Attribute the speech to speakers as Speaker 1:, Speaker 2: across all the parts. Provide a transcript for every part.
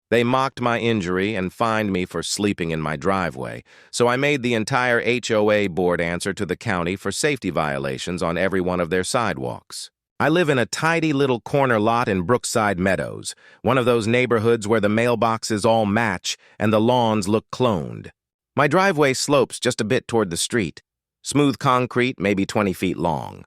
Speaker 1: They mocked my injury and fined me for sleeping in my driveway, so I made the entire HOA board answer to the county for safety violations on every one of their sidewalks. I live in a tidy little corner lot in Brookside Meadows, one of those neighborhoods where the mailboxes all match and the lawns look cloned. My driveway slopes just a bit toward the street, smooth concrete, maybe 20 feet long.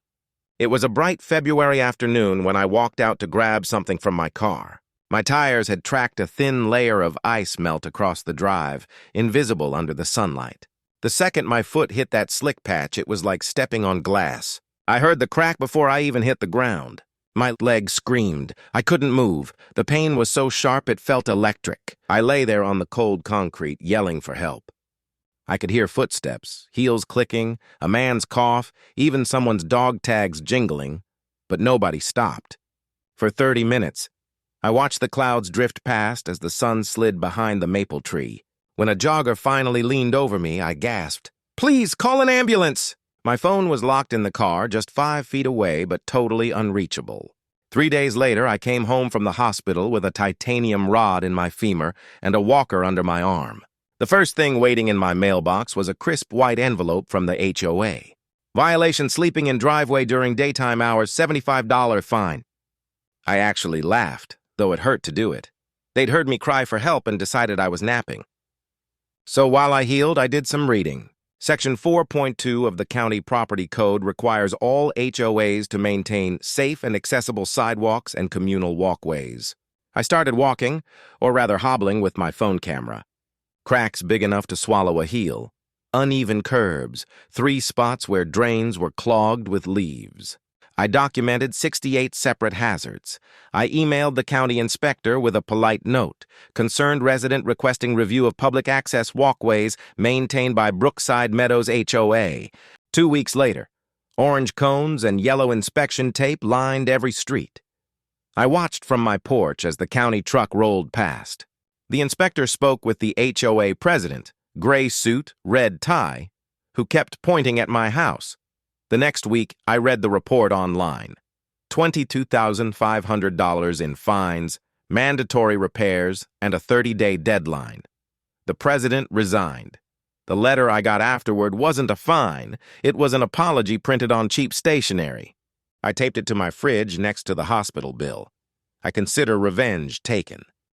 Speaker 1: It was a bright February afternoon when I walked out to grab something from my car. My tires had tracked a thin layer of ice melt across the drive, invisible under the sunlight. The second my foot hit that slick patch, it was like stepping on glass. I heard the crack before I even hit the ground. My leg screamed. I couldn't move. The pain was so sharp it felt electric. I lay there on the cold concrete, yelling for help. I could hear footsteps, heels clicking, a man's cough, even someone's dog tags jingling, but nobody stopped. For 30 minutes, I watched the clouds drift past as the sun slid behind the maple tree. When a jogger finally leaned over me, I gasped, "Please, call an ambulance!" My phone was locked in the car, just 5 feet away, but totally unreachable. 3 days later, I came home from the hospital with a titanium rod in my femur and a walker under my arm. The first thing waiting in my mailbox was a crisp white envelope from the HOA. Violation sleeping in driveway during daytime hours, $75 fine. I actually laughed, though it hurt to do it. They'd heard me cry for help and decided I was napping. So while I healed, I did some reading. Section 4.2 of the County Property Code requires all HOAs to maintain safe and accessible sidewalks and communal walkways. I started walking, or rather hobbling with my phone camera. Cracks big enough to swallow a heel. Uneven curbs, 3 spots where drains were clogged with leaves. I documented 68 separate hazards. I emailed the county inspector with a polite note. Concerned resident requesting review of public access walkways maintained by Brookside Meadows HOA. 2 weeks later, orange cones and yellow inspection tape lined every street. I watched from my porch as the county truck rolled past. The inspector spoke with the HOA president, gray suit, red tie, who kept pointing at my house. The next week, I read the report online. $22,500 in fines, mandatory repairs, and a 30-day deadline. The president resigned. The letter I got afterward wasn't a fine. It was an apology printed on cheap stationery. I taped it to my fridge next to the hospital bill. I consider revenge taken.